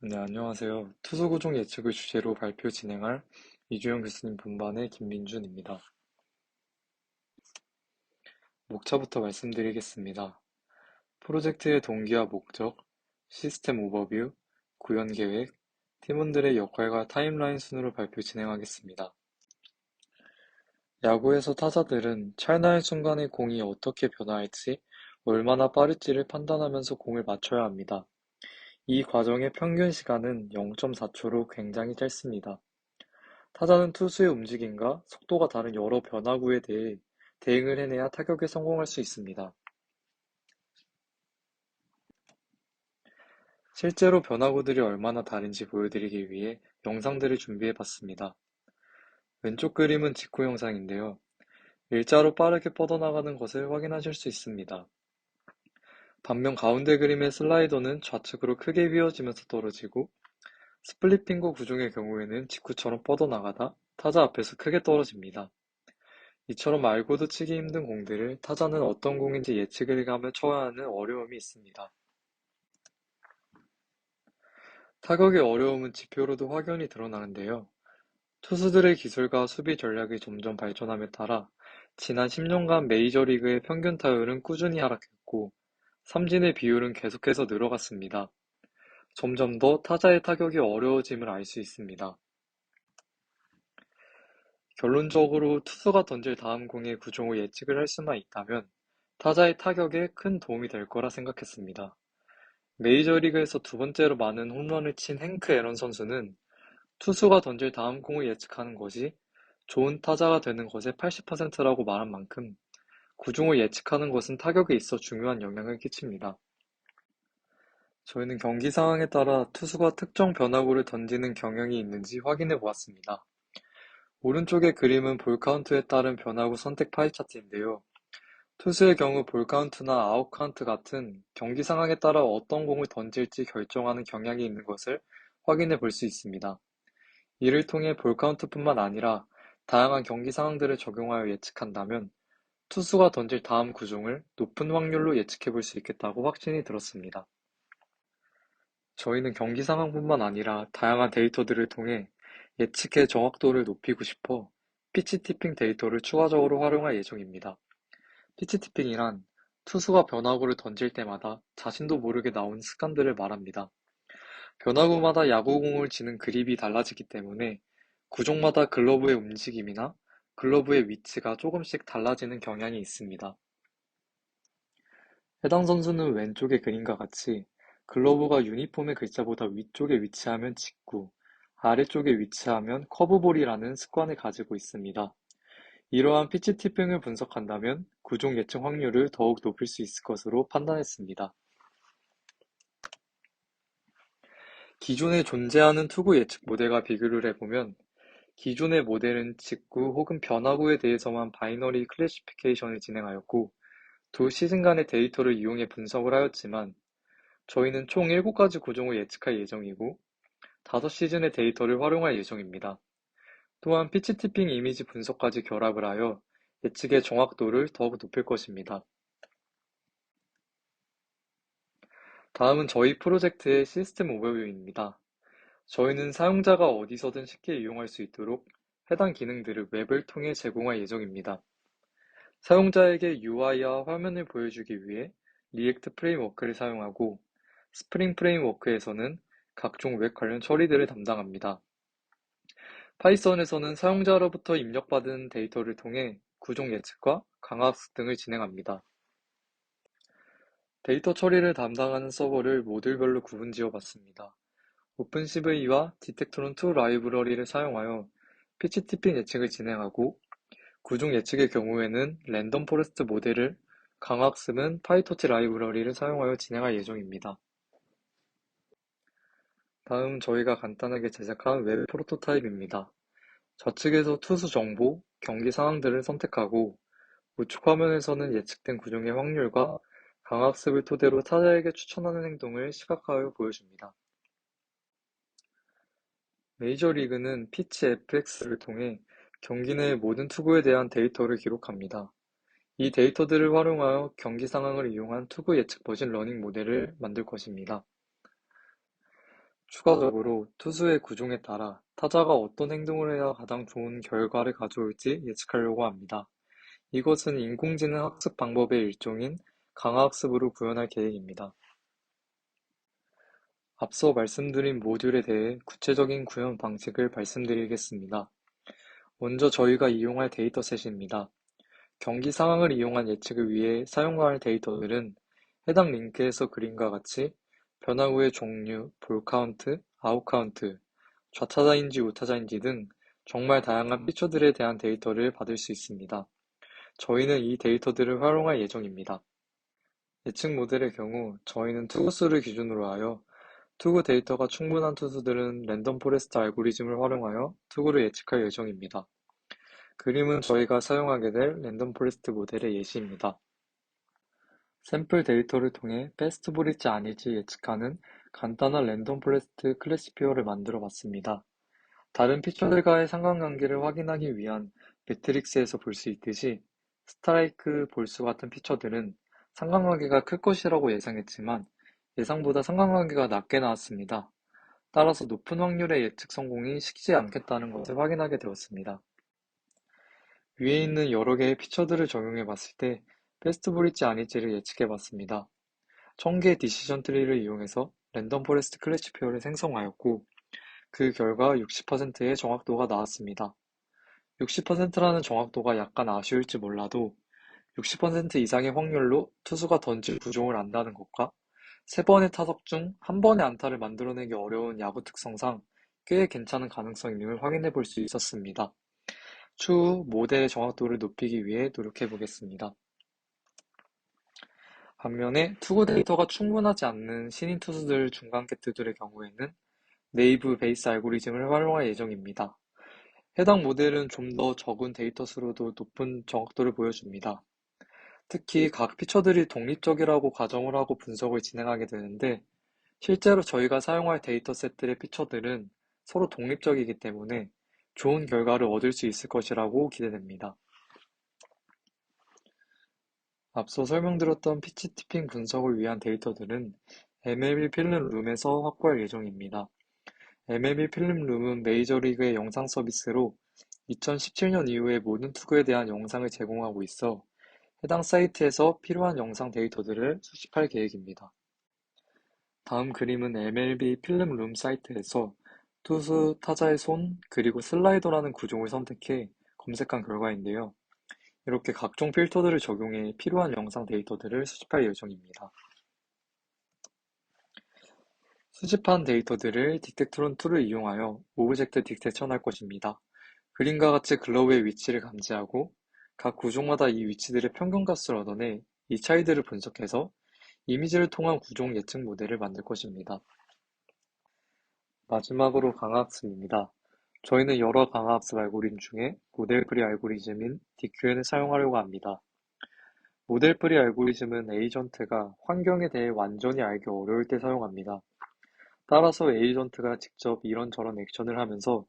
네, 안녕하세요. 투수 구종 예측을 주제로 발표 진행할 이주영 교수님 본반의 김민준입니다. 목차부터 말씀드리겠습니다. 프로젝트의 동기와 목적, 시스템 오버뷰, 구현 계획, 팀원들의 역할과 타임라인 순으로 발표 진행하겠습니다. 야구에서 타자들은 찰나의 순간에 공이 어떻게 변화할지, 얼마나 빠를지를 판단하면서 공을 맞춰야 합니다. 이 과정의 평균 시간은 0.4초로 굉장히 짧습니다. 타자는 투수의 움직임과 속도가 다른 여러 변화구에 대해 대응을 해내야 타격에 성공할 수 있습니다. 실제로 변화구들이 얼마나 다른지 보여드리기 위해 영상들을 준비해봤습니다. 왼쪽 그림은 직구 영상인데요. 일자로 빠르게 뻗어나가는 것을 확인하실 수 있습니다. 반면 가운데 그림의 슬라이더는 좌측으로 크게 휘어지면서 떨어지고, 스플릿핑거 구종의 경우에는 직구처럼 뻗어나가다 타자 앞에서 크게 떨어집니다. 이처럼 알고도 치기 힘든 공들을 타자는 어떤 공인지 예측을 하며 쳐야 하는 어려움이 있습니다. 타격의 어려움은 지표로도 확연히 드러나는데요. 투수들의 기술과 수비 전략이 점점 발전함에 따라 지난 10년간 메이저리그의 평균 타율은 꾸준히 하락했고, 삼진의 비율은 계속해서 늘어갔습니다. 점점 더 타자의 타격이 어려워짐을 알 수 있습니다. 결론적으로 투수가 던질 다음 공의 구종을 예측을 할 수만 있다면 타자의 타격에 큰 도움이 될 거라 생각했습니다. 메이저리그에서 두 번째로 많은 홈런을 친 행크 앨런 선수는 투수가 던질 다음 공을 예측하는 것이 좋은 타자가 되는 것의 80%라고 말한 만큼 구종을 예측하는 것은 타격에 있어 중요한 영향을 끼칩니다. 저희는 경기 상황에 따라 투수가 특정 변화구를 던지는 경향이 있는지 확인해 보았습니다. 오른쪽의 그림은 볼 카운트에 따른 변화구 선택 파이 차트인데요. 투수의 경우 볼 카운트나 아웃 카운트 같은 경기 상황에 따라 어떤 공을 던질지 결정하는 경향이 있는 것을 확인해 볼 수 있습니다. 이를 통해 볼 카운트뿐만 아니라 다양한 경기 상황들을 적용하여 예측한다면 투수가 던질 다음 구종을 높은 확률로 예측해 볼 수 있겠다고 확신이 들었습니다. 저희는 경기 상황뿐만 아니라 다양한 데이터들을 통해 예측의 정확도를 높이고 싶어 피치 티핑 데이터를 추가적으로 활용할 예정입니다. 피치 티핑이란 투수가 변화구를 던질 때마다 자신도 모르게 나온 습관들을 말합니다. 변화구마다 야구공을 치는 그립이 달라지기 때문에 구종마다 글러브의 움직임이나 글러브의 위치가 조금씩 달라지는 경향이 있습니다. 해당 선수는 왼쪽의 그림과 같이 글러브가 유니폼의 글자보다 위쪽에 위치하면 직구, 아래쪽에 위치하면 커브볼이라는 습관을 가지고 있습니다. 이러한 피치 티핑을 분석한다면 구종 예측 확률을 더욱 높일 수 있을 것으로 판단했습니다. 기존에 존재하는 투구 예측 모델과 비교를 해보면 기존의 모델은 직구 혹은 변화구에 대해서만 바이너리 클래시피케이션을 진행하였고 두 시즌 간의 데이터를 이용해 분석을 하였지만 저희는 총 7가지 구종을 예측할 예정이고 5시즌의 데이터를 활용할 예정입니다. 또한 피치티핑 이미지 분석까지 결합을 하여 예측의 정확도를 더욱 높일 것입니다. 다음은 저희 프로젝트의 시스템 오버뷰입니다. 저희는 사용자가 어디서든 쉽게 이용할 수 있도록 해당 기능들을 웹을 통해 제공할 예정입니다. 사용자에게 UI와 화면을 보여주기 위해 리액트 프레임워크를 사용하고 스프링 프레임워크에서는 각종 웹 관련 처리들을 담당합니다. 파이썬에서는 사용자로부터 입력받은 데이터를 통해 구종 예측과 강화학습 등을 진행합니다. 데이터 처리를 담당하는 서버를 모듈별로 구분지어 봤습니다. 오픈CV와 디텍트론2 라이브러리를 사용하여 PCTP 예측을 진행하고 구종 예측의 경우에는 랜덤 포레스트 모델을, 강학습은 파이토치 라이브러리를 사용하여 진행할 예정입니다. 다음 저희가 간단하게 제작한 웹 프로토타입입니다. 좌측에서 투수 정보, 경기 상황들을 선택하고 우측 화면에서는 예측된 구종의 확률과 강학습을 토대로 타자에게 추천하는 행동을 시각화하여 보여줍니다. 메이저리그는 피치 FX를 통해 경기 내 모든 투구에 대한 데이터를 기록합니다. 이 데이터들을 활용하여 경기 상황을 이용한 투구 예측 머신 러닝 모델을 만들 것입니다. 추가적으로 투수의 구종에 따라 타자가 어떤 행동을 해야 가장 좋은 결과를 가져올지 예측하려고 합니다. 이것은 인공지능 학습 방법의 일종인 강화학습으로 구현할 계획입니다. 앞서 말씀드린 모듈에 대해 구체적인 구현 방식을 말씀드리겠습니다. 먼저 저희가 이용할 데이터셋입니다. 경기 상황을 이용한 예측을 위해 사용할 데이터들은 해당 링크에서 그림과 같이 변화 후의 종류, 볼 카운트, 아웃 카운트, 좌타자인지 우타자인지 등 정말 다양한 피처들에 대한 데이터를 받을 수 있습니다. 저희는 이 데이터들을 활용할 예정입니다. 예측 모델의 경우 저희는 투구수를 기준으로 하여 투구 데이터가 충분한 투수들은 랜덤 포레스트 알고리즘을 활용하여 투구를 예측할 예정입니다. 그림은 저희가 사용하게 될 랜덤 포레스트 모델의 예시입니다. 샘플 데이터를 통해 베스트볼일지 아닐지 예측하는 간단한 랜덤 포레스트 클래시피어를 만들어 봤습니다. 다른 피처들과의 상관관계를 확인하기 위한 매트릭스에서 볼 수 있듯이 스트라이크, 볼수 같은 피처들은 상관관계가 클 것이라고 예상했지만 예상보다 상관관계가 낮게 나왔습니다. 따라서 높은 확률의 예측 성공이 쉽지 않겠다는 것을 확인하게 되었습니다. 위에 있는 여러 개의 피처들을 적용해 봤을 때 베스트볼일지 아닐지를 예측해 봤습니다. 1000개의 디시전 트리를 이용해서 랜덤 포레스트 클래시피어를 생성하였고 그 결과 60%의 정확도가 나왔습니다. 60%라는 정확도가 약간 아쉬울지 몰라도 60% 이상의 확률로 투수가 던질 구종을 안다는 것과 3번의 타석 중 1번의 안타를 만들어내기 어려운 야구 특성상 꽤 괜찮은 가능성임을 확인해 볼 수 있었습니다. 추후 모델의 정확도를 높이기 위해 노력해 보겠습니다. 반면에 투구 데이터가 충분하지 않는 신인 투수들 중간 게트들의 경우에는 네이브 베이스 알고리즘을 활용할 예정입니다. 해당 모델은 좀 더 적은 데이터 수로도 높은 정확도를 보여줍니다. 특히 각 피처들이 독립적이라고 가정을 하고 분석을 진행하게 되는데 실제로 저희가 사용할 데이터셋들의 피처들은 서로 독립적이기 때문에 좋은 결과를 얻을 수 있을 것이라고 기대됩니다. 앞서 설명드렸던 피치 티핑 분석을 위한 데이터들은 MLB 필름룸에서 확보할 예정입니다. MLB 필름룸은 메이저리그의 영상 서비스로 2017년 이후의 모든 투구에 대한 영상을 제공하고 있어 해당 사이트에서 필요한 영상 데이터들을 수집할 계획입니다. 다음 그림은 MLB 필름룸 사이트에서 투수, 타자의 손, 그리고 슬라이더라는 구종을 선택해 검색한 결과인데요. 이렇게 각종 필터들을 적용해 필요한 영상 데이터들을 수집할 예정입니다. 수집한 데이터들을 디텍트론2를 이용하여 오브젝트 디텍션할 것입니다. 그림과 같이 글러브의 위치를 감지하고 각 구종마다 이 위치들의 평균값을 얻어내 이 차이들을 분석해서 이미지를 통한 구종 예측 모델을 만들 것입니다. 마지막으로 강화학습입니다. 저희는 여러 강화학습 알고리즘 중에 모델프리 알고리즘인 DQN을 사용하려고 합니다. 모델프리 알고리즘은 에이전트가 환경에 대해 완전히 알기 어려울 때 사용합니다. 따라서 에이전트가 직접 이런저런 액션을 하면서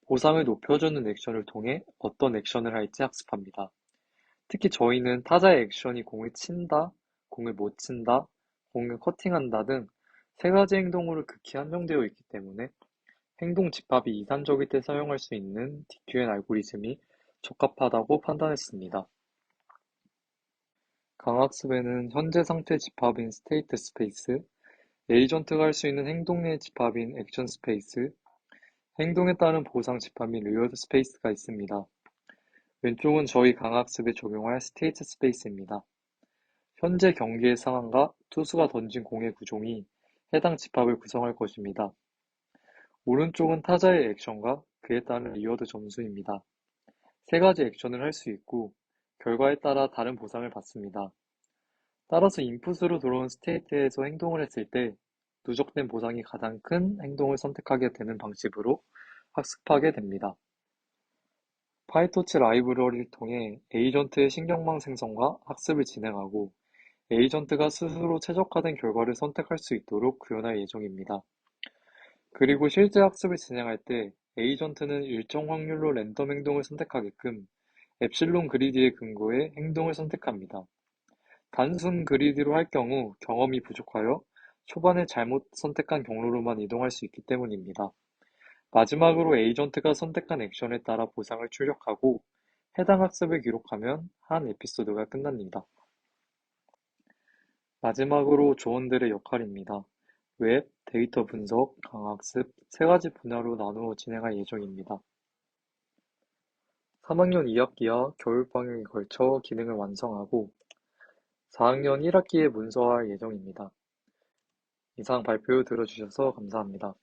보상을 높여주는 액션을 통해 어떤 액션을 할지 학습합니다. 특히 저희는 타자의 액션이 공을 친다, 공을 못 친다, 공을 커팅한다 등 세 가지 행동으로 극히 한정되어 있기 때문에 행동 집합이 이산적일 때 사용할 수 있는 DQN 알고리즘이 적합하다고 판단했습니다. 강학습에는 현재 상태 집합인 스테이트 스페이스, 에이전트가 할 수 있는 행동의 집합인 액션 스페이스, 행동에 따른 보상 집합인 리워드 스페이스가 있습니다. 왼쪽은 저희 강학습에 적용할 스테이트 스페이스입니다. 현재 경기의 상황과 투수가 던진 공의 구종이 해당 집합을 구성할 것입니다. 오른쪽은 타자의 액션과 그에 따른 리워드 점수입니다. 세 가지 액션을 할 수 있고 결과에 따라 다른 보상을 받습니다. 따라서 인풋으로 들어온 스테이트에서 행동을 했을 때 누적된 보상이 가장 큰 행동을 선택하게 되는 방식으로 학습하게 됩니다. 파이토치 라이브러리를 통해 에이전트의 신경망 생성과 학습을 진행하고 에이전트가 스스로 최적화된 결과를 선택할 수 있도록 구현할 예정입니다. 그리고 실제 학습을 진행할 때 에이전트는 일정 확률로 랜덤 행동을 선택하게끔 엡실론 그리디에 근거해 행동을 선택합니다. 단순 그리디로 할 경우 경험이 부족하여 초반에 잘못 선택한 경로로만 이동할 수 있기 때문입니다. 마지막으로 에이전트가 선택한 액션에 따라 보상을 출력하고 해당 학습을 기록하면 한 에피소드가 끝납니다. 마지막으로 조원들의 역할입니다. 웹, 데이터 분석, 강학습 세 가지 분야로 나누어 진행할 예정입니다. 3학년 2학기와 겨울방학에 걸쳐 기능을 완성하고 4학년 1학기에 문서화할 예정입니다. 이상 발표 들어주셔서 감사합니다.